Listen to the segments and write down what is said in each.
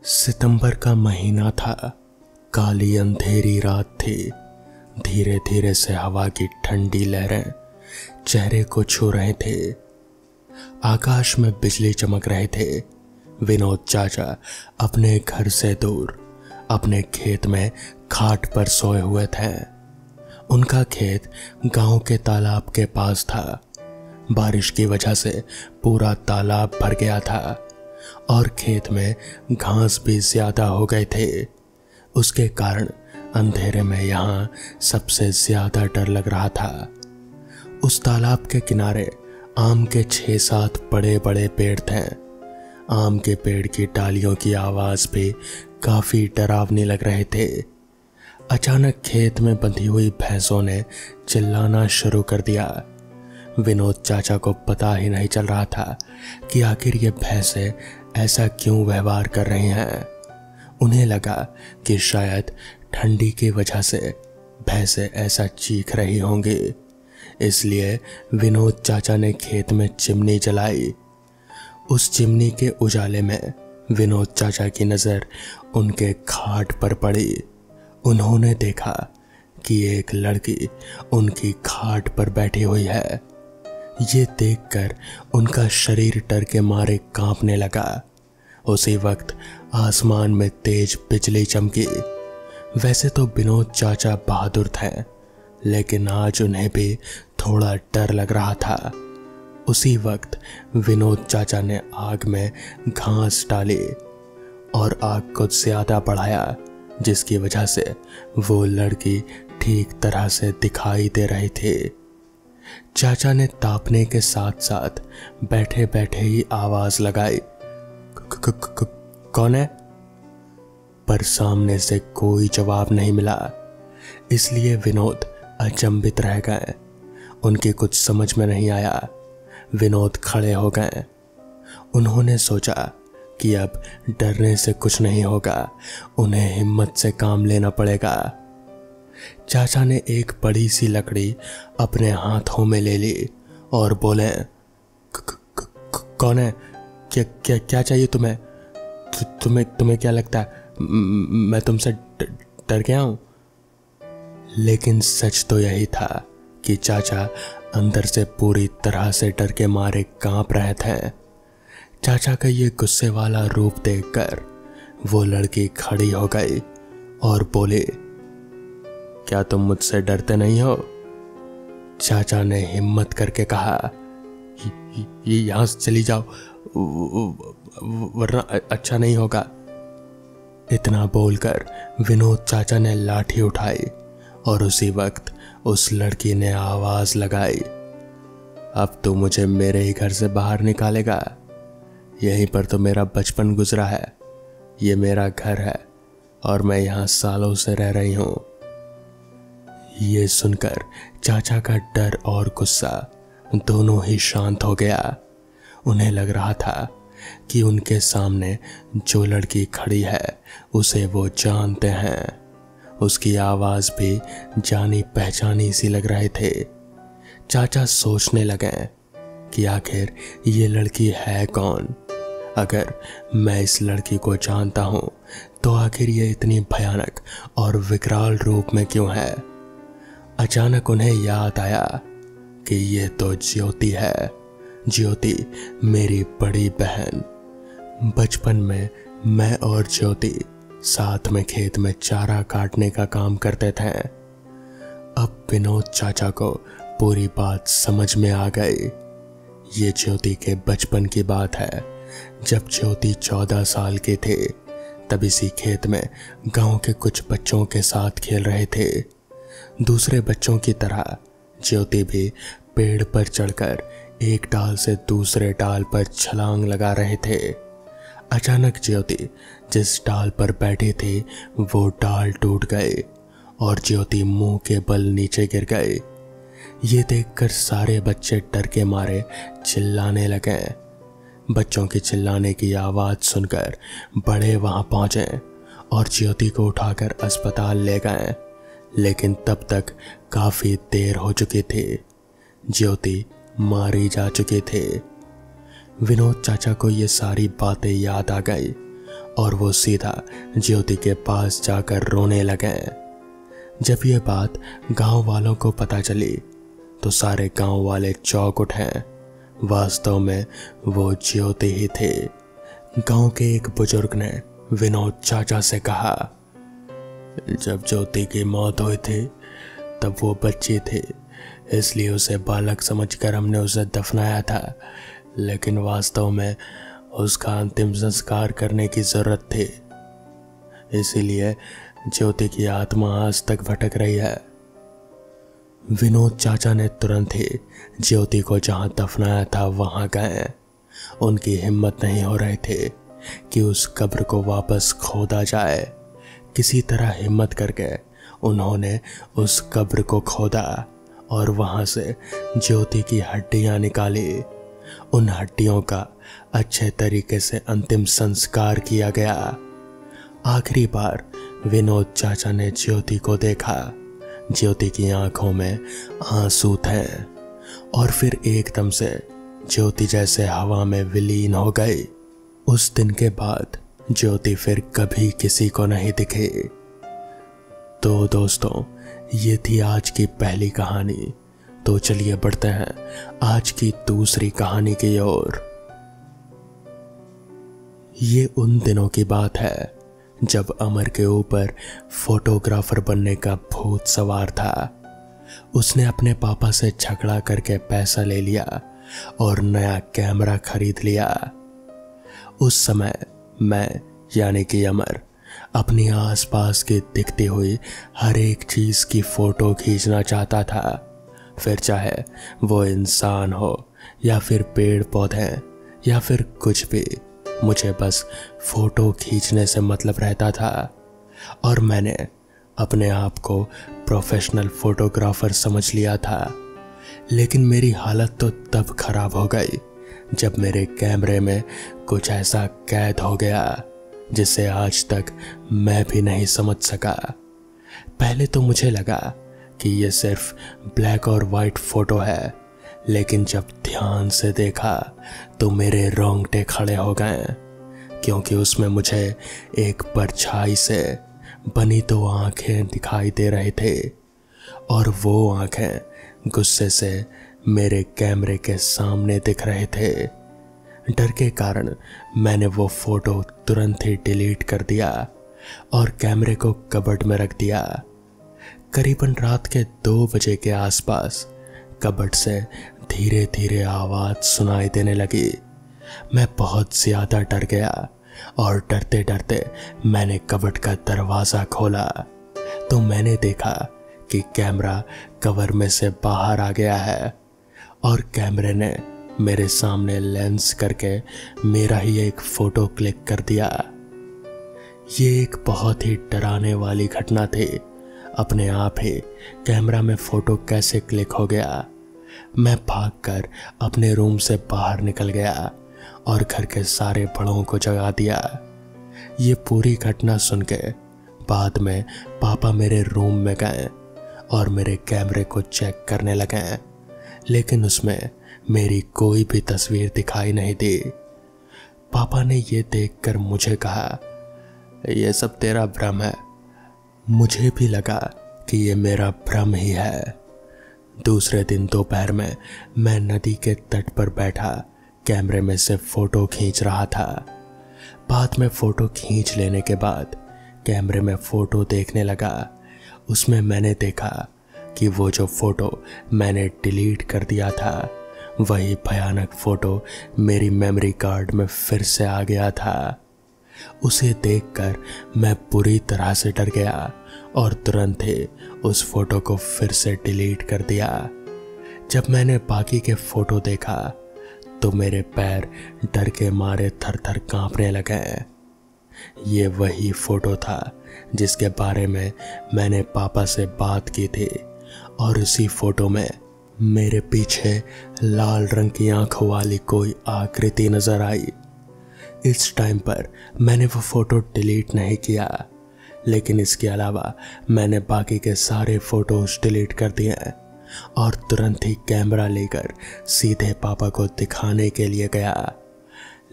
सितंबर का महीना था। काली अंधेरी रात थी। धीरे धीरे से हवा की ठंडी लहरें चेहरे को छू रहे थे। आकाश में बिजली चमक रहे थे। विनोद चाचा अपने घर से दूर अपने खेत में खाट पर सोए हुए थे। उनका खेत गांव के तालाब के पास था। बारिश की वजह से पूरा तालाब भर गया था और खेत में घास भी ज्यादा हो गए थे। उसके कारण अंधेरे में यहाँ सबसे ज्यादा डर लग रहा था। उस तालाब के किनारे आम के 6-7 बड़े बड़े पेड़ थे। आम के पेड़ की डालियों की आवाज भी काफी डरावनी लग रहे थे। अचानक खेत में बंधी हुई भैंसों ने चिल्लाना शुरू कर दिया। विनोद चाचा को पता ही नहीं चल रहा था कि आखिर ये भैंसें ऐसा क्यों व्यवहार कर रही हैं। उन्हें लगा कि शायद ठंडी की वजह से भैंसें ऐसा चीख रही होंगी। इसलिए विनोद चाचा ने खेत में चिमनी जलाई। उस चिमनी के उजाले में विनोद चाचा की नजर उनके खाट पर पड़ी। उन्होंने देखा कि एक लड़की उनकी खाट पर बैठी हुई है। ये देखकर उनका शरीर डर के मारे कांपने लगा। उसी वक्त आसमान में तेज बिजली चमकी। वैसे तो विनोद चाचा बहादुर थे, लेकिन आज उन्हें भी थोड़ा डर लग रहा था। उसी वक्त विनोद चाचा ने आग में घास डाली और आग को ज्यादा बढ़ाया, जिसकी वजह से वो लड़की ठीक तरह से दिखाई दे रही थी। चाचा ने तापने के साथ साथ बैठे बैठे ही आवाज लगाई, कौन है? पर सामने से कोई जवाब नहीं मिला। इसलिए विनोद अचंभित रह गए। उनकी कुछ समझ में नहीं आया। विनोद खड़े हो गए। उन्होंने सोचा कि अब डरने से कुछ नहीं होगा, उन्हें हिम्मत से काम लेना पड़ेगा। चाचा ने एक बड़ी सी लकड़ी अपने हाथों में ले ली और बोले, कौन है? क्या चाहिए तुम्हें? तुम्हें क्या लगता है मैं तुमसे डर गया हूं? लेकिन सच तो यही था कि चाचा अंदर से पूरी तरह से डर के मारे कांप रहे थे। चाचा का ये गुस्से वाला रूप देखकर वो लड़की खड़ी हो गई और बोली, क्या तुम मुझसे डरते नहीं हो? चाचा ने हिम्मत करके कहा, ये यहां से चली जाओ वरना अच्छा नहीं होगा। इतना बोलकर विनोद चाचा ने लाठी उठाई और उसी वक्त उस लड़की ने आवाज लगाई, अब तो मुझे मेरे ही घर से बाहर निकालेगा? यहीं पर तो मेरा बचपन गुजरा है। ये मेरा घर है और मैं यहां सालों से रह रही हूं। ये सुनकर चाचा का डर और गुस्सा दोनों ही शांत हो गया। उन्हें लग रहा था कि उनके सामने जो लड़की खड़ी है उसे वो जानते हैं। उसकी आवाज भी जानी पहचानी सी लग रहे थे। चाचा सोचने लगे कि आखिर ये लड़की है कौन? अगर मैं इस लड़की को जानता हूं तो आखिर ये इतनी भयानक और विकराल रूप में क्यों है? अचानक उन्हें याद आया कि ये तो ज्योति है। ज्योति मेरी बड़ी बहन। बचपन में मैं और ज्योति साथ में खेत में चारा काटने का काम करते थे। अब विनोद चाचा को पूरी बात समझ में आ गई। ये ज्योति के बचपन की बात है। जब ज्योति 14 साल के थे तब इसी खेत में गांव के कुछ बच्चों के साथ खेल रहे थे। दूसरे बच्चों की तरह ज्योति भी पेड़ पर चढ़कर एक डाल से दूसरे डाल पर छलांग लगा रहे थे। अचानक ज्योति जिस डाल पर बैठी थी वो डाल टूट गई और ज्योति मुंह के बल नीचे गिर गई। ये देखकर सारे बच्चे डर के मारे चिल्लाने लगे। बच्चों के चिल्लाने की आवाज सुनकर बड़े वहां पहुंचे और ज्योति को उठाकर अस्पताल ले गए, लेकिन तब तक काफी देर हो चुकी थी। ज्योति मारी जा चुके थे। विनोद चाचा को ये सारी बातें याद आ गई और वो सीधा ज्योति के पास जाकर रोने लगे। जब ये बात गांव वालों को पता चली तो सारे गांव वाले चौंक उठे। वास्तव में वो ज्योति ही थे। गांव के एक बुजुर्ग ने विनोद चाचा से कहा, जब ज्योति की मौत हुई थी तब वो बच्ची थी, इसलिए उसे बालक समझकर हमने उसे दफनाया था, लेकिन वास्तव में उसका अंतिम संस्कार करने की जरूरत थी। इसीलिए ज्योति की आत्मा आज तक भटक रही है। विनोद चाचा ने तुरंत ही ज्योति को जहां दफनाया था वहां गए। उनकी हिम्मत नहीं हो रही थी कि उस कब्र को वापस खोदा जाए। किसी तरह हिम्मत करके उन्होंने उस कब्र को खोदा और वहां से ज्योति की हड्डियां निकाली। उन हड्डियों का अच्छे तरीके से अंतिम संस्कार किया गया। आखिरी बार विनोद चाचा ने ज्योति को देखा। ज्योति की आंखों में आंसू थे और फिर एकदम से ज्योति जैसे हवा में विलीन हो गई। उस दिन के बाद ज्योति फिर कभी किसी को नहीं दिखी। तो दोस्तों, ये थी आज की पहली कहानी। तो चलिए बढ़ते हैं आज की दूसरी कहानी की ओर। ये उन दिनों की बात है जब अमर के ऊपर फोटोग्राफर बनने का भूत सवार था। उसने अपने पापा से झगड़ा करके पैसा ले लिया और नया कैमरा खरीद लिया। उस समय मैं यानी कि अमर अपनी आसपास की दिखती हुई हर एक चीज की फोटो खींचना चाहता था। फिर चाहे वो इंसान हो या फिर पेड़ पौधे या फिर कुछ भी, मुझे बस फोटो खींचने से मतलब रहता था। और मैंने अपने आप को प्रोफेशनल फोटोग्राफर समझ लिया था। लेकिन मेरी हालत तो तब खराब हो गई जब मेरे कैमरे में कुछ ऐसा कैद हो गया जिसे आज तक मैं भी नहीं समझ सका। पहले तो मुझे लगा कि ये सिर्फ ब्लैक और वाइट फोटो है, लेकिन जब ध्यान से देखा तो मेरे रोंगटे खड़े हो गए, क्योंकि उसमें मुझे एक परछाई से बनी दो आंखें दिखाई दे रहे थे और वो आंखें गुस्से से मेरे कैमरे के सामने दिख रहे थे। डर के कारण मैंने वो फोटो तुरंत ही डिलीट कर दिया और कैमरे को कबर्ड में रख दिया। करीबन रात के 2 बजे के आसपास कबर्ड से धीरे धीरे आवाज सुनाई देने लगी। मैं बहुत ज्यादा डर गया और डरते डरते मैंने कबर्ड का दरवाजा खोला तो मैंने देखा कि कैमरा कवर में से बाहर आ गया है और कैमरे ने मेरे सामने लेंस करके मेरा ही एक फोटो क्लिक कर दिया। ये एक बहुत ही डराने वाली घटना थी। अपने आप ही कैमरा में फोटो कैसे क्लिक हो गया। मैं भागकर अपने रूम से बाहर निकल गया और घर के सारे बड़ों को जगा दिया। ये पूरी घटना सुन के बाद में पापा मेरे रूम में गए और मेरे कैमरे को चेक करने लगे, लेकिन उसमें मेरी कोई भी तस्वीर दिखाई नहीं दी। पापा ने ये देखकर मुझे कहा, यह सब तेरा भ्रम है। मुझे भी लगा कि ये मेरा भ्रम ही है। दूसरे दिन दोपहर में मैं नदी के तट पर बैठा कैमरे में से फोटो खींच रहा था। बाद में फोटो खींच लेने के बाद कैमरे में फोटो देखने लगा। उसमें मैंने देखा कि वो जो फोटो मैंने डिलीट कर दिया था वही भयानक फोटो मेरी मेमोरी कार्ड में फिर से आ गया था। उसे देखकर मैं पूरी तरह से डर गया और तुरंत ही उस फोटो को फिर से डिलीट कर दिया। जब मैंने बाकी के फोटो देखा तो मेरे पैर डर के मारे थर थर कांपने लगे। ये वही फोटो था जिसके बारे में मैंने पापा से बात की थी और उसी फोटो में मेरे पीछे लाल रंग की आंखों वाली कोई आकृति नजर आई। इस टाइम पर मैंने वो फोटो डिलीट नहीं किया, लेकिन इसके अलावा मैंने बाकी के सारे फोटोज डिलीट कर दिए और तुरंत ही कैमरा लेकर सीधे पापा को दिखाने के लिए गया।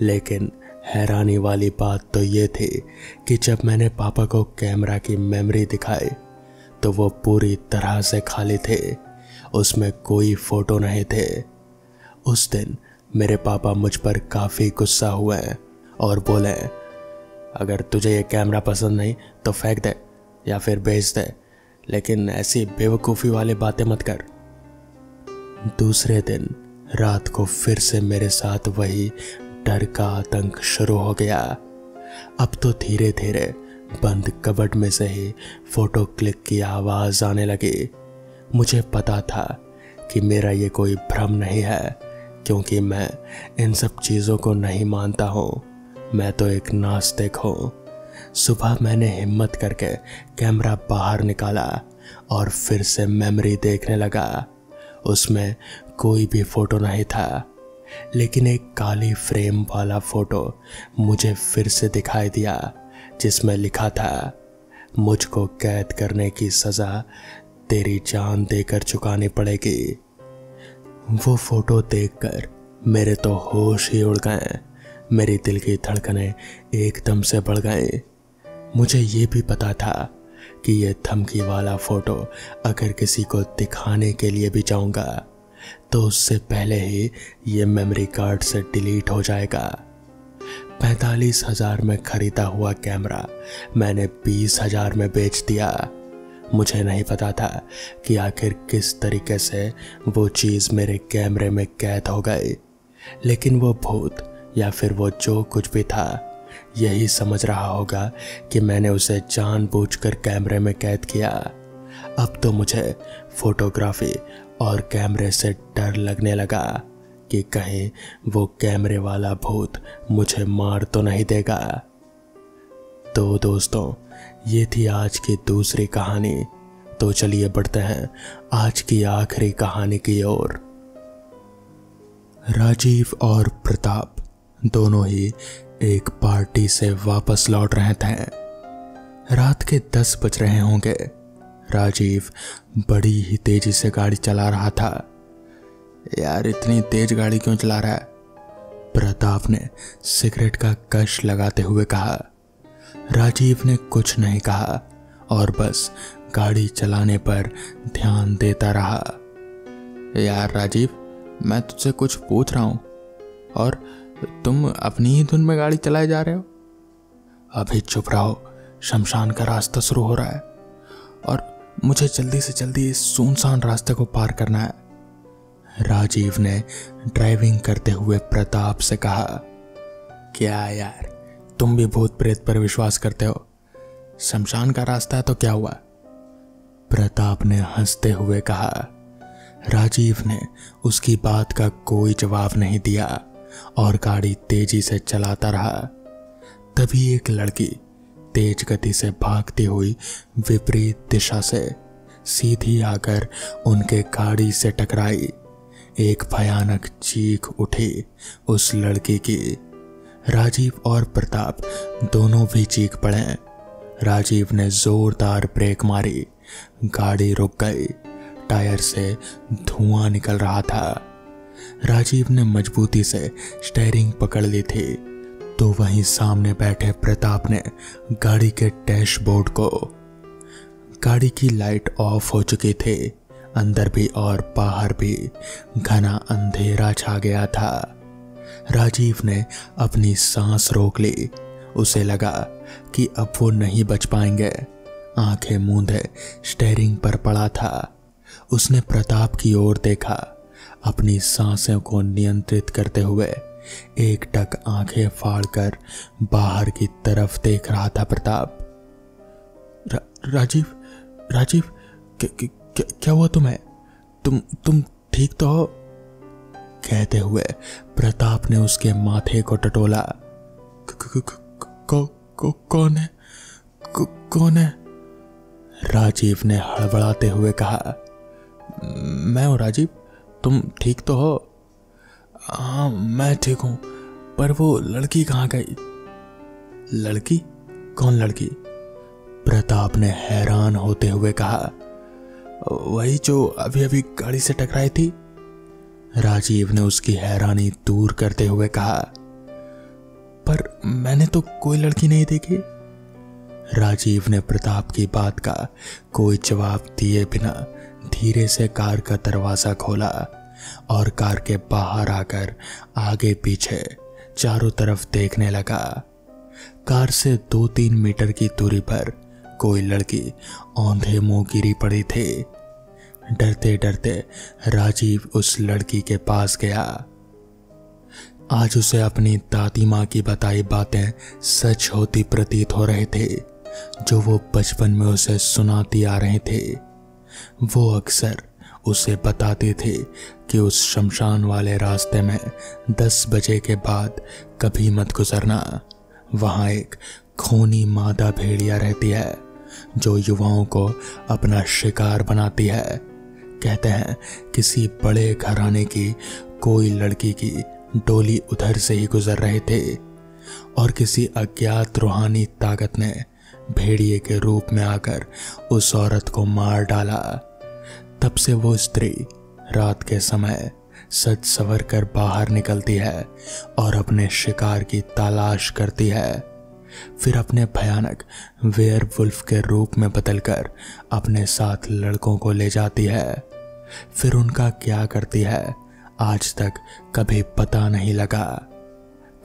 लेकिन हैरानी वाली बात तो ये थी कि जब मैंने पापा को कैमरा की मेमोरी दिखाई तो वो पूरी तरह से खाली थे, उसमें कोई फोटो नहीं थे। उस दिन मेरे पापा मुझ पर काफ़ी गुस्सा हुए और बोले, अगर तुझे ये कैमरा पसंद नहीं तो फेंक दे या फिर बेच दे, लेकिन ऐसी बेवकूफ़ी वाली बातें मत कर। दूसरे दिन रात को फिर से मेरे साथ वही डर का आतंक शुरू हो गया। अब तो धीरे धीरे बंद कबर्ड में से ही फोटो क्लिक की आवाज़ आने लगी। मुझे पता था कि मेरा ये कोई भ्रम नहीं है, क्योंकि मैं इन सब चीज़ों को नहीं मानता हूँ। मैं तो एक नास्तिक हूँ। सुबह मैंने हिम्मत करके कैमरा बाहर निकाला और फिर से मेमोरी देखने लगा। उसमें कोई भी फोटो नहीं था, लेकिन एक काली फ्रेम वाला फोटो मुझे फिर से दिखाई दिया, जिसमें लिखा था, मुझको कैद करने की सज़ा तेरी जान देकर चुकानी पड़ेगी। वो फोटो देखकर मेरे तो होश ही उड़ गए। मेरी दिल की धड़कनें एकदम से बढ़ गई। मुझे ये भी पता था कि ये धमकी वाला फोटो अगर किसी को दिखाने के लिए भी जाऊंगा तो उससे पहले ही ये मेमोरी कार्ड से डिलीट हो जाएगा। 45,000 में खरीदा हुआ कैमरा मैंने 20,000 में बेच दिया। मुझे नहीं पता था कि आखिर किस तरीके से वो चीज़ मेरे कैमरे में कैद हो गई, लेकिन वो भूत या फिर वो जो कुछ भी था यही समझ रहा होगा कि मैंने उसे जानबूझकर कैमरे में कैद किया। अब तो मुझे फोटोग्राफी और कैमरे से डर लगने लगा कि कहीं वो कैमरे वाला भूत मुझे मार तो नहीं देगा। तो दोस्तों, ये थी आज की दूसरी कहानी। तो चलिए बढ़ते हैं आज की आखिरी कहानी की ओर। राजीव और प्रताप दोनों ही एक पार्टी से वापस लौट रहे थे। रात के 10 बज रहे होंगे। राजीव बड़ी ही तेजी से गाड़ी चला रहा था। यार, इतनी तेज गाड़ी क्यों चला रहा है? प्रताप ने सिगरेट का कश लगाते हुए कहा। राजीव ने कुछ नहीं कहा और बस गाड़ी चलाने पर ध्यान देता रहा। यार राजीव, मैं तुझसे कुछ पूछ रहा हूं और तुम अपनी ही धुन में गाड़ी चलाए जा रहे हो। अभी चुप रहो, शमशान का रास्ता शुरू हो रहा है और मुझे जल्दी से जल्दी इस सुनसान रास्ते को पार करना है। राजीव ने ड्राइविंग करते हुए प्रताप से कहा। क्या यार, तुम भी भूत प्रेत पर विश्वास करते हो? शमशान का रास्ता है तो क्या हुआ? प्रताप ने हंसते हुए कहा। राजीव ने उसकी बात का कोई जवाब नहीं दिया और गाड़ी तेजी से चलाता रहा। तभी एक लड़की तेज गति से भागती हुई विपरीत दिशा से सीधी आकर उनके गाड़ी से टकराई। एक भयानक चीख उठी उस लड़की की। राजीव और प्रताप दोनों भी चीख पड़े। राजीव ने जोरदार ब्रेक मारी, गाड़ी रुक गई। टायर से धुआं निकल रहा था। राजीव ने मजबूती से स्टीयरिंग पकड़ ली थी तो वहीं सामने बैठे प्रताप ने गाड़ी के डैशबोर्ड को। गाड़ी की लाइट ऑफ हो चुकी थी। अंदर भी और बाहर भी घना अंधेरा छा गया था। राजीव ने अपनी सांस रोक ली। उसे लगा कि अब वो नहीं बच पाएंगे। आंखें मूंदे स्टीयरिंग पर पड़ा था। उसने प्रताप की ओर देखा। अपनी सांसों को नियंत्रित करते हुए एकटक आंखें फाड़कर बाहर की तरफ देख रहा था प्रताप। राजीव, राजीव, क्या हुआ तुम्हें? तुम ठीक तो हो? कहते हुए प्रताप ने उसके माथे को टटोला। कौन है? कौन है? राजीव ने हड़बड़ाते हुए कहा। मैं हूं राजीव, तुम ठीक तो हो? हाँ, मैं ठीक हूं, पर वो लड़की कहाँ गई? लड़की? कौन लड़की? प्रताप ने हैरान होते हुए कहा। वही जो अभी अभी गाड़ी से टकराई थी। राजीव ने उसकी हैरानी दूर करते हुए कहा। पर मैंने तो कोई लड़की नहीं देखी। राजीव ने प्रताप की बात का कोई जवाब दिए बिना धीरे से कार का दरवाजा खोला और कार के बाहर आकर आगे पीछे चारों तरफ देखने लगा। कार से 2-3 मीटर की दूरी पर कोई लड़की औंधे मुंह गिरी पड़ी थी। डरते डरते राजीव उस लड़की के पास गया। आज उसे अपनी दादी माँ की बताई बातें सच होती प्रतीत हो रहे थे, जो वो बचपन में उसे सुनाती आ रहे थे। वो अक्सर उसे बताते थे कि उस शमशान वाले रास्ते में 10 बजे के बाद कभी मत गुजरना। वहाँ एक खूनी मादा भेड़िया रहती है जो युवाओं को अपना शिकार बनाती है। कहते हैं किसी बड़े घराने की कोई लड़की की डोली उधर से ही गुजर रहे थे और किसी अज्ञात रूहानी ताकत ने भेड़िए के रूप में आकर उस औरत को मार डाला। तब से वो स्त्री रात के समय सज संवर कर बाहर निकलती है और अपने शिकार की तलाश करती है। फिर अपने भयानक वेयरवुल्फ के रूप में बदलकर अपने साथ लड़कों को ले जाती है। फिर उनका क्या करती है आज तक कभी पता नहीं लगा।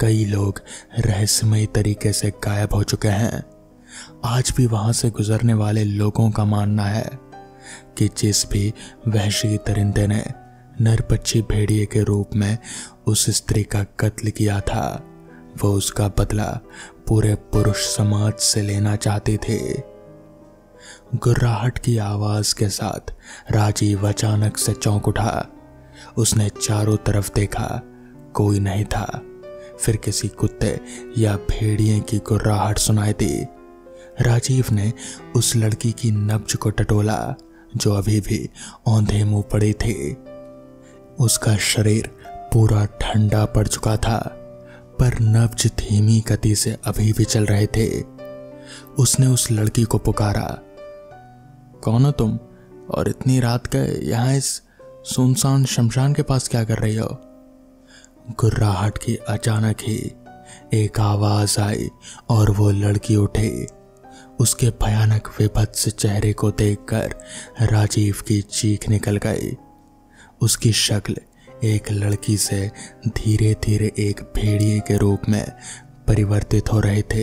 कई लोग रहस्यमयी तरीके से गायब हो चुके हैं। आज भी वहां से गुजरने वाले लोगों का मानना है कि जिस भी वहशी दरिंदे ने नरपच्छी भेड़िए के रूप में उस स्त्री का कत्ल किया था, वो उसका बदला पूरे पुरुष समाज से लेना चाहते थे। गुर्राहट की आवाज के साथ राजीव अचानक से चौंक उठा। उसने चारों तरफ देखा, कोई नहीं था। फिर किसी कुत्ते या भेड़िए की गुर्राहट सुनाई दी। राजीव ने उस लड़की की नब्ज को टटोला जो अभी भी औंधे मुंह पड़ी थी। उसका शरीर पूरा ठंडा पड़ चुका था, पर नब्ज धीमी गति से अभी भी चल रहे थे। उसने उस लड़की को पुकारा, कौन हो तुम और इतनी रात के यहाँ इस सुनसान शमशान के पास क्या कर रही हो? गुर्राहट की अचानक ही एक आवाज आई और वो लड़की उठी। उसके भयानक विभत्स चेहरे को देखकर राजीव की चीख निकल गई। उसकी शक्ल एक लड़की से धीरे धीरे एक भेड़िए के रूप में परिवर्तित हो रहे थे।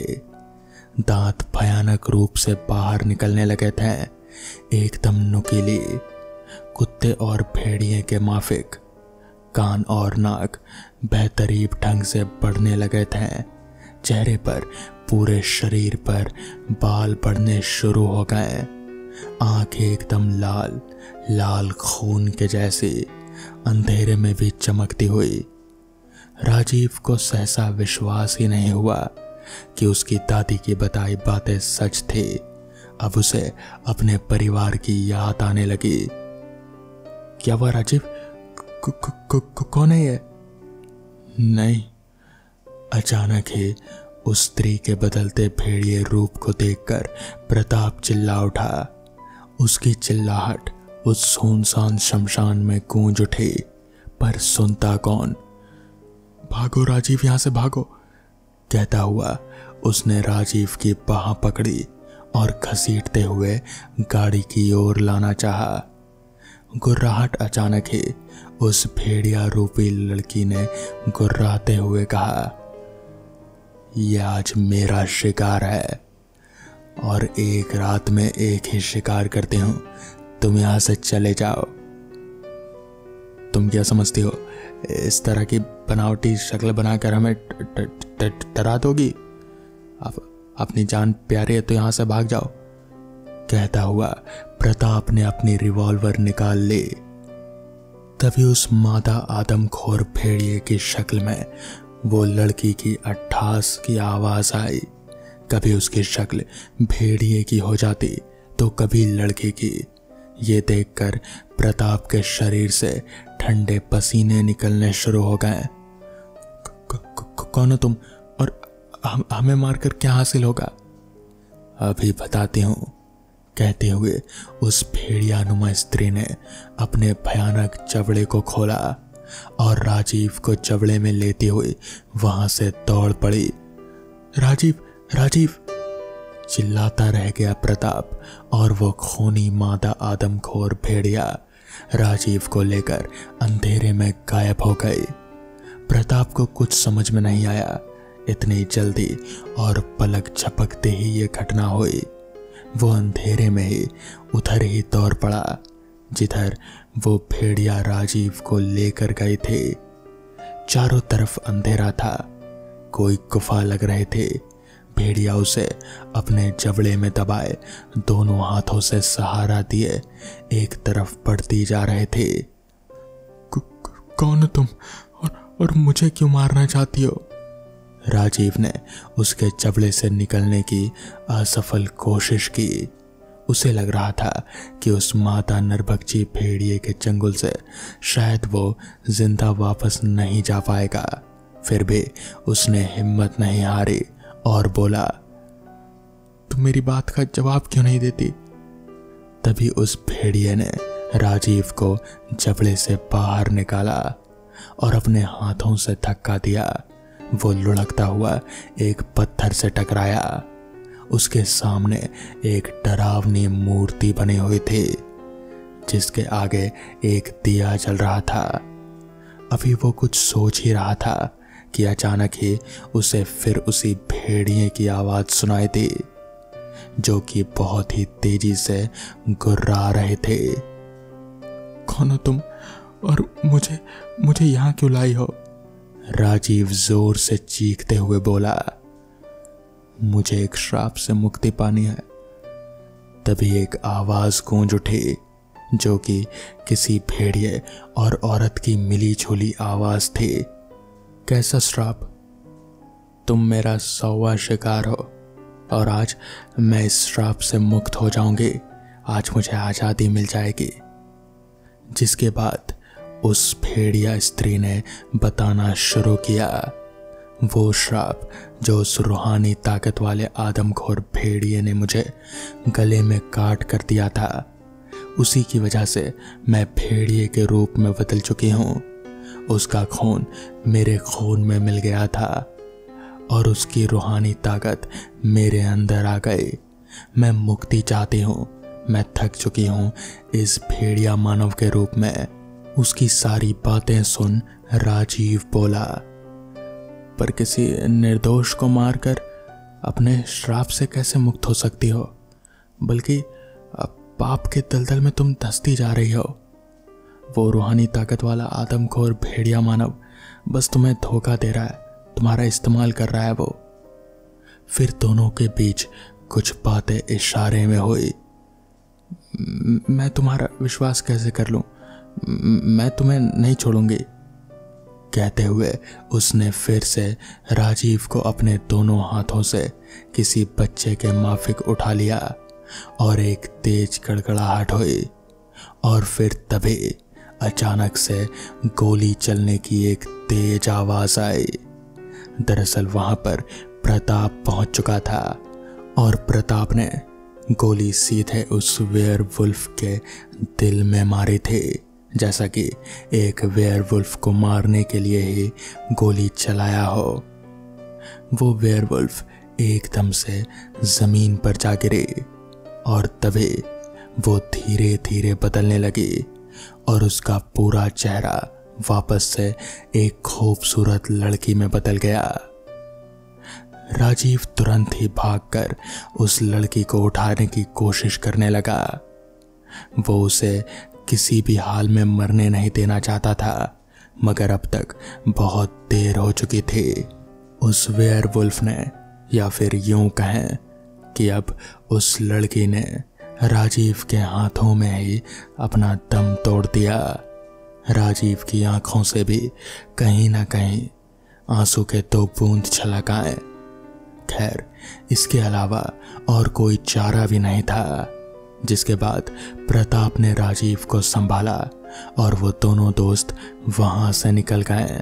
दांत भयानक रूप से बाहर निकलने लगे थे, एकदम नुकीली। कुत्ते और भेड़िए के माफिक कान और नाक बेतरीब ढंग से बढ़ने लगे थे। चेहरे पर, पूरे शरीर पर बाल बढ़ने शुरू हो गए। आंखें एकदम लाल लाल खून के जैसी अंधेरे में भी चमकती हुई। राजीव को सहसा विश्वास ही नहीं हुआ कि उसकी दादी की बताई बातें सच थी। अब उसे अपने परिवार की याद आने लगी। क्या हुआ राजीव? कौन है ये? नहीं, अचानक ही उस स्त्री के बदलते भेड़िए रूप को देखकर प्रताप चिल्ला उठा। उसकी चिल्लाहट उस सुनसान शमशान में गूंज उठी, पर सुनता कौन? भागो राजीव, यहां से भागो, कहता हुआ उसने राजीव की बाह पकड़ी और घसीटते हुए गाड़ी की ओर लाना चाहा। गुर्राहट अचानक ही उस भेड़िया रूपी लड़की ने गुर्राते हुए कहा, यह आज मेरा शिकार है और एक रात में एक ही शिकार करते हूं। तुम यहां से चले जाओ। तुम क्या समझती हो, इस तरह की बनावटी शक्ल बनाकर हमें डरा दोगी? अपनी जान प्यारी है तो यहां से भाग जाओ, कहता हुआ प्रताप ने अपनी रिवॉल्वर निकाल ली। तभी उस मादा आदमखोर भेड़िए की शक्ल में वो लड़की की अट्ठास की आवाज आई। कभी उसकी शक्ल भेड़िए की हो जाती तो कभी लड़की की। ये देखकर प्रताप के शरीर से ठंडे पसीने निकलने शुरू हो गए। कौन हो तुम और हमें मारकर क्या हासिल होगा? अभी बताती हूं, कहते हुए उस भेड़ियानुमा स्त्री ने अपने भयानक जबड़े को खोला और राजीव को जबड़े में लेती हुई वहां से दौड़ पड़ी राजीव, राजीव, चिल्लाता रह गया प्रताप। और वो खूनी मादा आदमखोर भेड़िया राजीव को लेकर अंधेरे में गायब हो गई। प्रताप को कुछ समझ में नहीं आया, इतनी जल्दी और पलक झपकते ही ये घटना हुई। वो अंधेरे में ही उधर ही दौड़ पड़ा जिधर वो भेड़िया राजीव को लेकर गए थे। चारों तरफ अंधेरा था, कोई गुफा लग रहे थे। भेड़िया उसे अपने जबड़े में दबाए दोनों हाथों से सहारा दिए एक तरफ बढ़ती जा रहे थे। कौन हो तुम और मुझे क्यों मारना चाहती हो? राजीव ने उसके जबड़े से निकलने की असफल कोशिश की। उसे लग रहा था कि उस मादा नरभक्षी भेड़िए के चंगुल से शायद वो जिंदा वापस नहीं जा पाएगा। फिर भी उसने हिम्मत नहीं हारी और बोला, तुम मेरी बात का जवाब क्यों नहीं देती? तभी उस भेड़िए ने राजीव को जबड़े से बाहर निकाला और अपने हाथों से धक्का दिया। वो लुढ़कता हुआ एक पत्थर से टकराया। उसके सामने एक डरावनी मूर्ति बनी हुई थी जिसके आगे एक दिया जल रहा था। अभी वो कुछ सोच ही रहा था कि अचानक ही उसे फिर उसी भेड़िए की आवाज सुनाई दी जो कि बहुत ही तेजी से गुर्रा रहे थे। कौन हो तुम और मुझे यहाँ क्यों लाई हो? राजीव जोर से चीखते हुए बोला, मुझे एक श्राप से मुक्ति पानी है। तभी एक आवाज गूंज उठी जो कि किसी भेड़िए और औरत की मिली जुली आवाज थी। कैसा श्राप? तुम मेरा 100वां शिकार हो और आज मैं इस श्राप से मुक्त हो जाऊंगी। आज मुझे आजादी मिल जाएगी। जिसके बाद उस भेड़िया स्त्री ने बताना शुरू किया वो श्राप जो उस रूहानी ताकत वाले आदमखोर भेड़िए ने मुझे गले में काट कर दिया था। उसी की वजह से मैं भेड़िए के रूप में बदल चुकी हूँ। उसका खून मेरे खून में मिल गया था और उसकी रूहानी ताकत मेरे अंदर आ गई। मैं मुक्ति चाहती हूँ। मैं थक चुकी हूँ इस भेड़िया मानव के रूप में। उसकी सारी बातें सुन राजीव बोला, पर किसी निर्दोष को मारकर अपने श्राप से कैसे मुक्त हो सकती हो? बल्कि पाप के दलदल में तुम धंसती जा रही हो। वो रूहानी ताकत वाला आदमखोर भेड़िया मानव बस तुम्हें धोखा दे रहा है, तुम्हारा इस्तेमाल कर रहा है वो। फिर दोनों के बीच कुछ बातें इशारे में हुई। मैं तुम्हारा विश्वास कैसे कर लूं? मैं तुम्हें नहीं छोड़ूंगी। कहते हुए उसने फिर से राजीव को अपने दोनों हाथों से किसी बच्चे के माफिक उठा लिया और एक तेज कड़कड़ाहट हुई और फिर तभी अचानक से गोली चलने की एक तेज आवाज आई। दरअसल वहां पर प्रताप पहुंच चुका था और प्रताप ने गोली सीधे उस वेयरवुल्फ के दिल में मारी थी, जैसा कि एक वेयरवुल्फ को मारने के लिए ही गोली चलाया हो। वो वेयरवुल्फ एकदम से जमीन पर जा गिरी और तभी वो धीरे धीरे बदलने लगी और उसका पूरा चेहरा वापस से एक खूबसूरत लड़की में बदल गया। राजीव तुरंत ही भागकर उस लड़की को उठाने की कोशिश करने लगा। वो उसे किसी भी हाल में मरने नहीं देना चाहता था, मगर अब तक बहुत देर हो चुकी थी। उस वेयरवुल्फ ने, या फिर यूं कहें कि अब उस लड़की ने राजीव के हाथों में ही अपना दम तोड़ दिया। राजीव की आंखों से भी कहीं ना कहीं आंसू के 2 बूंद छलक आए। खैर, इसके अलावा और कोई चारा भी नहीं था। जिसके बाद प्रताप ने राजीव को संभाला और वो दोनों दोस्त वहां से निकल गए।